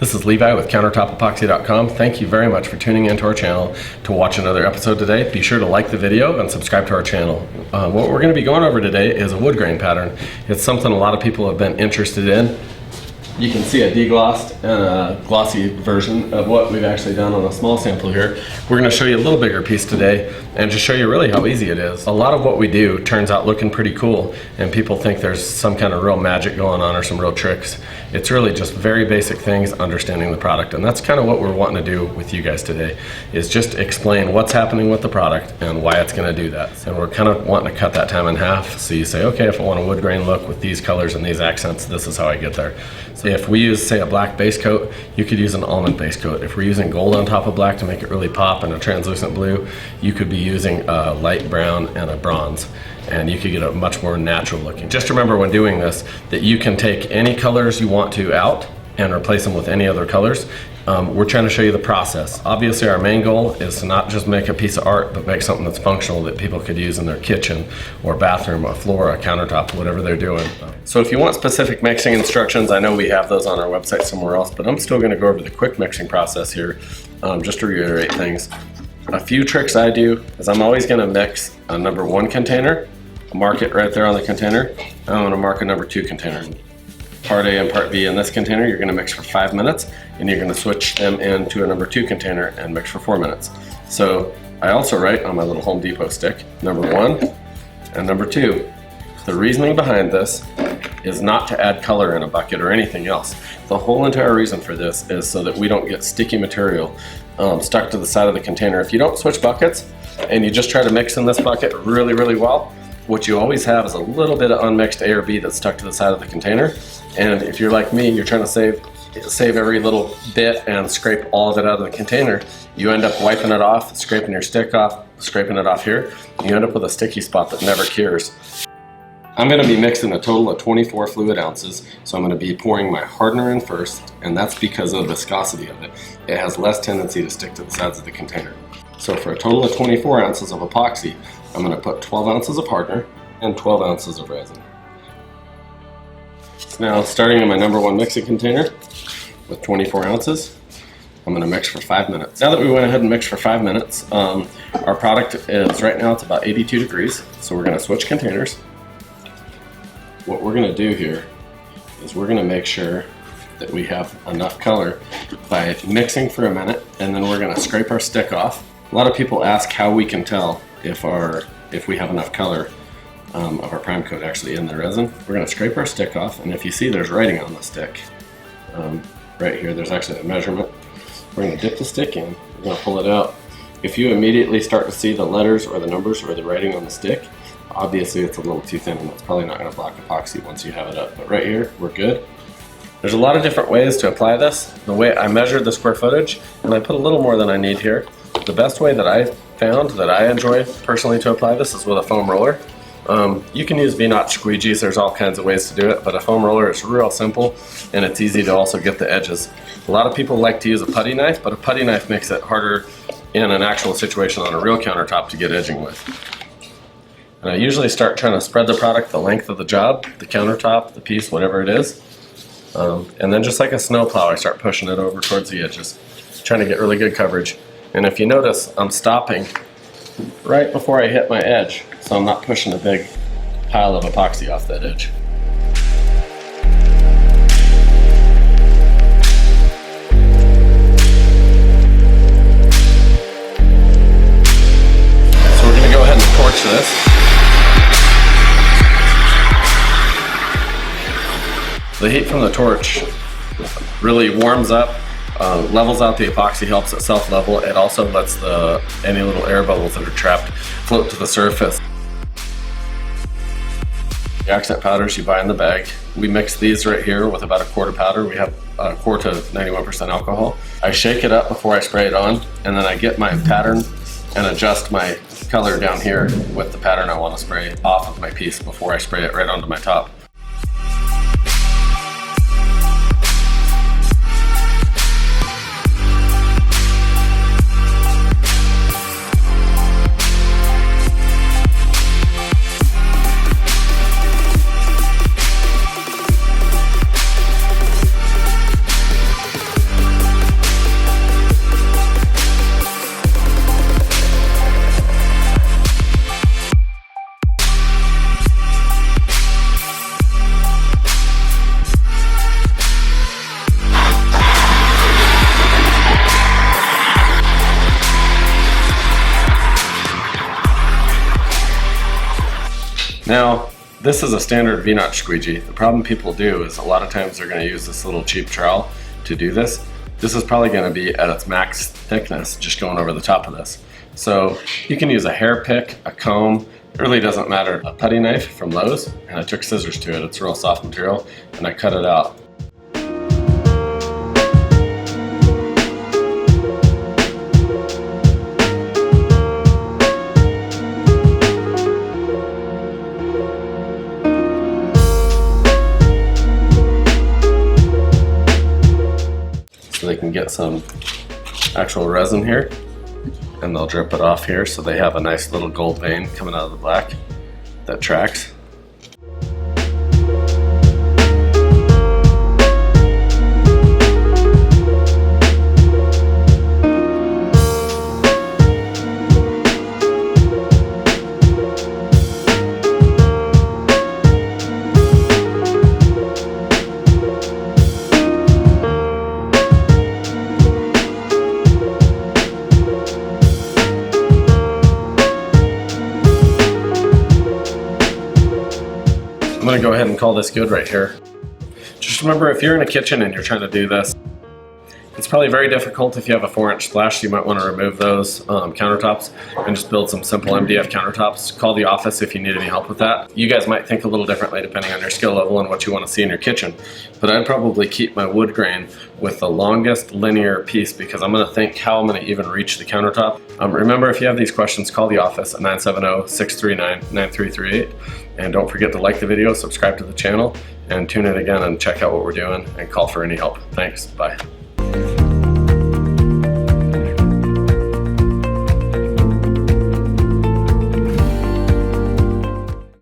This is Levi with countertopepoxy.com. Thank you very much for tuning into our channel to watch another episode today. Be sure to like the video and subscribe to our channel. What we're going to be going over today is a wood grain pattern. It's something a lot of people have been interested in. You can see a deglossed and a glossy version of what we've actually done on a small sample here. We're going to show you a little bigger piece today and just show you really how easy it is. A lot of what we do turns out looking pretty cool, and people think there's some kind of real magic going on or some real tricks. It's really just very basic things, understanding the product, and that's kind of what we're wanting to do with you guys today, is just explain what's happening with the product and why it's going to do that. And we're kind of wanting to cut that time in half, so you say, okay, if I want a wood grain look with these colors and these accents, this is how I get there. So if we use, say, a black base coat, you could use an almond base coat. If we're using gold on top of black to make it really pop, and a translucent blue, you could be using a light brown and a bronze, and you could get a much more natural looking. Just remember when doing this that you can take any colors you want to out and replace them with any other colors. We're trying to show you the process. Obviously our main goal is to not just make a piece of art, but make something that's functional that people could use in their kitchen or bathroom, a floor, a countertop, whatever they're doing. So if you want specific mixing instructions, I know we have those on our website somewhere else, but I'm still going to go over the quick mixing process here, just to reiterate things. A few tricks I do is I'm always going to mix a number 1 container, mark it right there on the container. I'm going to mark a number 2 container. Part A and part B in this container, you're going to mix for 5 minutes, and you're going to switch them into a number 2 container and mix for 4 minutes. So I also write on my little Home Depot stick, number 1 and number 2. The reasoning behind this is not to add color in a bucket or anything else. The whole entire reason for this is so that we don't get sticky material stuck to the side of the container. If you don't switch buckets and you just try to mix in this bucket really, really well, what you always have is a little bit of unmixed A or B that's stuck to the side of the container. And if you're like me, you're trying to save every little bit and scrape all of it out of the container, you end up wiping it off, scraping your stick off, scraping it off here, and you end up with a sticky spot that never cures. I'm going to be mixing a total of 24 fluid ounces, so I'm going to be pouring my hardener in first, and that's because of the viscosity of it. It has less tendency to stick to the sides of the container. So for a total of 24 ounces of epoxy, I'm going to put 12 ounces of hardener and 12 ounces of resin. Now, starting in my number 1 mixing container with 24 ounces, I'm going to mix for 5 minutes. Now that we went ahead and mixed for 5 minutes, our product is, right now it's about 82 degrees, so we're going to switch containers. What we're going to do here is we're going to make sure that we have enough color by mixing for a minute, and then we're going to scrape our stick off. A lot of people ask how we can tell if we have enough color of our prime coat actually in the resin. We're going to scrape our stick off, and if you see there's writing on the stick, right here there's actually a measurement. We're going to dip the stick in, we're going to pull it out. If you immediately start to see the letters or the numbers or the writing on the stick, obviously it's a little too thin and it's probably not going to block epoxy once you have it up. But right here, we're good. There's a lot of different ways to apply this. The way I measured the square footage, and I put a little more than I need here. The best way that I found that I enjoy personally to apply this is with a foam roller. You can use V-notch squeegees, there's all kinds of ways to do it, but a foam roller is real simple and it's easy to also get the edges. A lot of people like to use a putty knife, but a putty knife makes it harder in an actual situation on a real countertop to get edging with. And I usually start trying to spread the product the length of the job, the countertop, the piece, whatever it is. And then just like a snowplow, I start pushing it over towards the edges, trying to get really good coverage. And if you notice, I'm stopping right before I hit my edge, so I'm not pushing a big pile of epoxy off that edge. So we're going to go ahead and torch this. The heat from the torch really warms up, levels out the epoxy, helps it self-level. It also lets any little air bubbles that are trapped float to the surface. The accent powders you buy in the bag, we mix these right here with about a quart of powder. We have a quart of 91% alcohol. I shake it up before I spray it on, and then I get my pattern and adjust my color down here with the pattern I want to spray off of my piece before I spray it right onto my top. Now, this is a standard V-notch squeegee. The problem people do is a lot of times they're going to use this little cheap trowel to do this. This is probably going to be at its max thickness, just going over the top of this. So you can use a hair pick, a comb, it really doesn't matter, a putty knife from Lowe's, and I took scissors to it. It's real soft material, and I cut it out. So they can get some actual resin here, and they'll drip it off here so they have a nice little gold vein coming out of the black that tracks. I'm gonna go ahead and call this good right here. Just remember, if you're in a kitchen and you're trying to do this, it's probably very difficult. If you have a 4-inch splash, you might want to remove those countertops and just build some simple MDF countertops. Call the office if you need any help with that. You guys might think a little differently depending on your skill level and what you want to see in your kitchen, but I'd probably keep my wood grain with the longest linear piece because I'm going to think how I'm going to even reach the countertop. Remember, if you have these questions, call the office at 970-639-9338, and don't forget to like the video, subscribe to the channel, and tune in again and check out what we're doing and call for any help. Thanks. Bye.